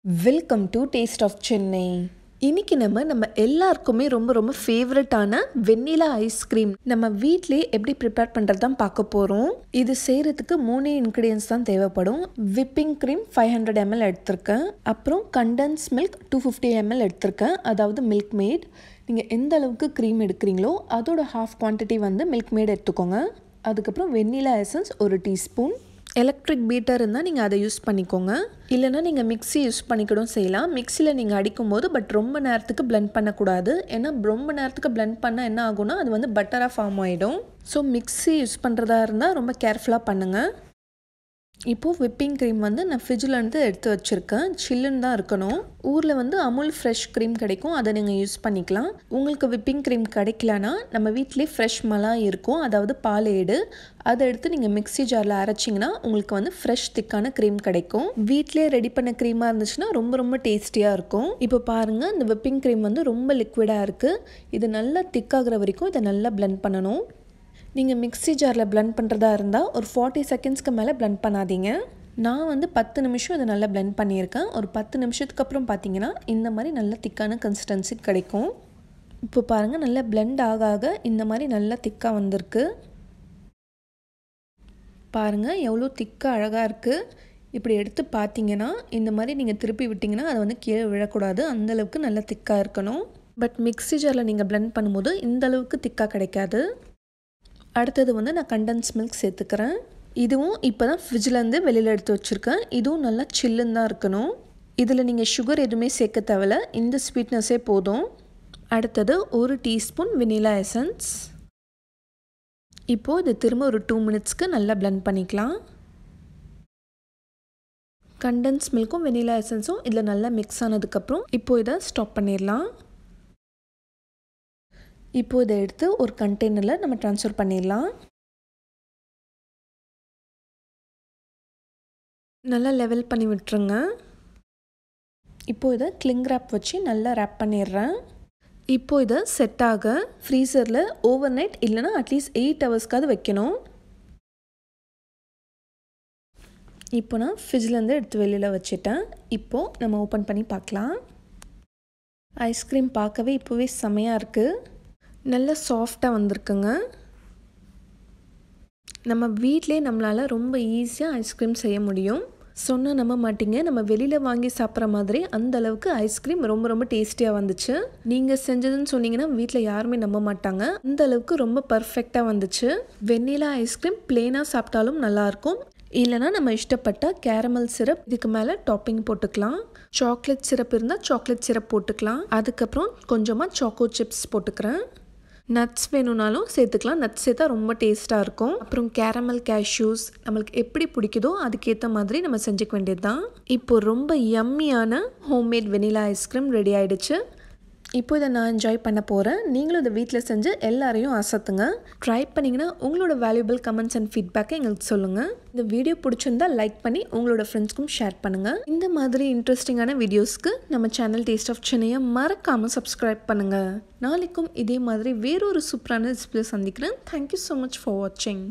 Welcome to taste of Chennai. இன்னைக்கு நம்ம எல்லாருக்குமே ரொம்ப ஃபேவரட்டான வெண்ணிலா ஐஸ்கிரீம் நம்ம வீட்டிலே எப்படி ப்ரிப்பேர் பண்ணுறது தான் பார்க்க போகிறோம். இது செய்கிறதுக்கு 3 இன்க்ரீடியன்ஸ் தான் தேவைப்படும். விப்பிங் க்ரீம் 500 ml எடுத்திருக்கேன். அப்புறம் கண்டன்ஸ் மில்க் 250 ml எடுத்திருக்கேன், அதாவது மில்க் மேட். நீங்கள் எந்த அளவுக்கு க்ரீம் எடுக்கிறீங்களோ அதோட ஹாஃப் குவான்டிட்டி வந்து மில்க் மேட் எடுத்துக்கோங்க. அதுக்கப்புறம் vanilla essence 1 teaspoon. Electric Peter இருந்தால் நீங்கள் அதை யூஸ் பண்ணிக்கோங்க, இல்லைனா நீங்கள் மிக்ஸி யூஸ் பண்ணிக்கிடும் செய்யலாம். மிக்ஸியில் நீங்கள் அடிக்கும் போது ரொம்ப நேரத்துக்கு பிளெண்ட் பண்ணக்கூடாது. ஏன்னா ரொம்ப நேரத்துக்கு பிளெண்ட் பண்ணால் என்ன ஆகும்னா அது வந்து பட்டராக ஃபார்ம் ஆகிடும். ஸோ மிக்ஸி யூஸ் பண்ணுறதா இருந்தால் ரொம்ப கேர்ஃபுல்லாக பண்ணுங்கள். இப்போது விப்பிங் க்ரீம் வந்து நான் ஃப்ரிட்ஜிலேருந்து எடுத்து வச்சுருக்கேன். சில்லுன்னு தான் இருக்கணும். ஊரில் வந்து அமுல் ஃப்ரெஷ் க்ரீம் கிடைக்கும், அதை நீங்கள் யூஸ் பண்ணிக்கலாம். உங்களுக்கு விப்பிங் க்ரீம் கிடைக்கலனா நம்ம வீட்டிலே ஃப்ரெஷ் மலாய் இருக்கும், அதாவது பால் ஏடு. அதை எடுத்து நீங்கள் மிக்ஸி ஜாரில் அரைச்சிங்கன்னா உங்களுக்கு வந்து ஃப்ரெஷ் திக்கான க்ரீம் கிடைக்கும். வீட்டிலே ரெடி பண்ண க்ரீமாக இருந்துச்சுன்னா ரொம்ப டேஸ்டியாக இருக்கும். இப்போ பாருங்கள், இந்த விப்பிங் க்ரீம் வந்து ரொம்ப லிக்விடாக இருக்குது. இது நல்லா திக்காகிற வரைக்கும் இதை நல்லா பிளெண்ட் பண்ணணும். நீங்கள் மிக்ஸி ஜாரில் பிளெண்ட் பண்ணுறதா இருந்தால் ஒரு 40 செகண்ட்ஸ்க்கு மேலே பிளெண்ட் பண்ணாதீங்க. நான் வந்து 10 நிமிஷம் இதை நல்லா பிளெண்ட் பண்ணியிருக்கேன். ஒரு 10 நிமிஷத்துக்கு அப்புறம் பார்த்தீங்கன்னா இந்த மாதிரி நல்ல திக்கான கன்சிஸ்டன்சி கிடைக்கும். இப்போ பாருங்கள், நல்லா பிளெண்ட் ஆக இந்த மாதிரி நல்லா திக்காக வந்திருக்கு. பாருங்கள் எவ்வளோ திக்காக அழகாக இருக்குது. இப்படி எடுத்து பார்த்தீங்கன்னா இந்த மாதிரி நீங்கள் திருப்பி விட்டிங்கன்னா அது வந்து கீழே விழக்கூடாது, அந்தளவுக்கு நல்லா திக்காக இருக்கணும். பட் மிக்ஸி ஜாரில் நீங்கள் பிளெண்ட் பண்ணும்போது இந்த அளவுக்கு திக்காக கிடைக்காது. அடுத்தது வந்து நான் கண்டன்ஸ் மில்க் சேர்த்துக்கிறேன். இதுவும் இப்போ தான் ஃப்ரிட்ஜிலேருந்து வெளியில் எடுத்து வச்சுருக்கேன். இதுவும் நல்லா சில்லுன்னு தான் இருக்கணும். இதில் நீங்கள் சுகர் எதுவுமே சேர்க்க தேவையில்ல, இந்த ஸ்வீட்னஸே போதும். அடுத்தது 1 டீஸ்பூன் வெண்ணிலா எசன்ஸ். இப்போது இது திரும்ப ஒரு 2 மினிட்ஸ்க்கு நல்லா பிளெண்ட் பண்ணிக்கலாம். கண்டன்ஸ் மில்க்கும் வெண்ணிலா எசன்ஸும் இதில் நல்லா மிக்ஸ் ஆனதுக்கப்புறம் இப்போது இதை ஸ்டாப் பண்ணிடலாம். இப்போ இதை எடுத்து ஒரு கண்டெய்னரில் நம்ம ட்ரான்ஸ்ஃபர் பண்ணிடலாம். நல்லா லெவல் பண்ணி விட்டுருங்க. இப்போ இதை கிளிங் ரேப் வச்சு நல்லா ரேப் பண்ணிடுறேன். இப்போ இதை செட் ஆக ஃப்ரீசரில் ஓவர் நைட் இல்லைனா அட்லீஸ்ட் 8 ஹவர்ஸ்க்காவது வைக்கணும். இப்போ நான் ஃப்ரிட்ஜிலேருந்து எடுத்து வெளியில் வச்சுட்டேன். இப்போது நம்ம ஓப்பன் பண்ணி பார்க்கலாம். ஐஸ்கிரீம் பார்க்கவே இப்போவே செமையாக இருக்குது. நல்லா சாஃப்டாக வந்திருக்குங்க. நம்ம வீட்டிலே நம்மளால் ரொம்ப ஈஸியாக ஐஸ்கிரீம் செய்ய முடியும். சொன்னால் நம்ப மாட்டீங்க, நம்ம வெளியில் வாங்கி சாப்பிட்ற மாதிரி அந்த அளவுக்கு ஐஸ்கிரீம் ரொம்ப டேஸ்டியாக வந்துச்சு. நீங்கள் செஞ்சதுன்னு சொன்னீங்கன்னா வீட்டில் யாருமே நம்ப மாட்டாங்க, அந்த அளவுக்கு ரொம்ப பர்ஃபெக்டாக வந்துச்சு. வெண்ணிலா ஐஸ்கிரீம் பிளெயினாக சாப்பிட்டாலும் நல்லாயிருக்கும், இல்லைனா நம்ம இஷ்டப்பட்ட கேரமல் சிரப் இதுக்கு மேலே டாப்பிங் போட்டுக்கலாம். சாக்லேட் சிரப் இருந்தால் சாக்லேட் சிரப் போட்டுக்கலாம். அதுக்கப்புறம் கொஞ்சமாக சாக்கோ சிப்ஸ் போட்டுக்கிறேன். நட்ஸ் வேணும்னாலும் சேர்த்துக்கலாம், நட்ஸ் சேர்த்தா ரொம்ப டேஸ்ட்டாக இருக்கும். அப்புறம் கேரமல் கேஷ்யூஸ் நம்மளுக்கு எப்படி பிடிக்குதோ அதுக்கேற்ற மாதிரி நம்ம செஞ்சுக்க வேண்டியது தான். இப்போ ரொம்ப யம்மியான ஹோம்மேட் வெனிலா ஐஸ்கிரீம் ரெடி ஆகிடுச்சு. இப்போ இதை நான் என்ஜாய் பண்ண போகிறேன். நீங்களும் இதை வீட்டில் செஞ்சு எல்லாரையும் அசத்துங்க. ட்ரை பண்ணிங்கன்னா உங்களோட வேல்யூபிள் கமெண்ட்ஸ் அண்ட் ஃபீட்பேக்கை எங்களுக்கு சொல்லுங்கள். இந்த வீடியோ பிடிச்சிருந்தால் லைக் பண்ணி உங்களோட ஃப்ரெண்ட்ஸ்க்கும் ஷேர் பண்ணுங்கள். இந்த மாதிரி இன்ட்ரெஸ்டிங்கான வீடியோஸ்க்கு நம்ம சேனல் டேஸ்ட் ஆஃப் சென்னையை மறக்காமல் சப்ஸ்கிரைப் பண்ணுங்கள். நாளைக்கும் இதே மாதிரி வேறொரு சூப்பரான ரெசிபியில் சந்திக்கிறேன். தேங்க்யூ ஸோ மச் ஃபார் வாட்சிங்.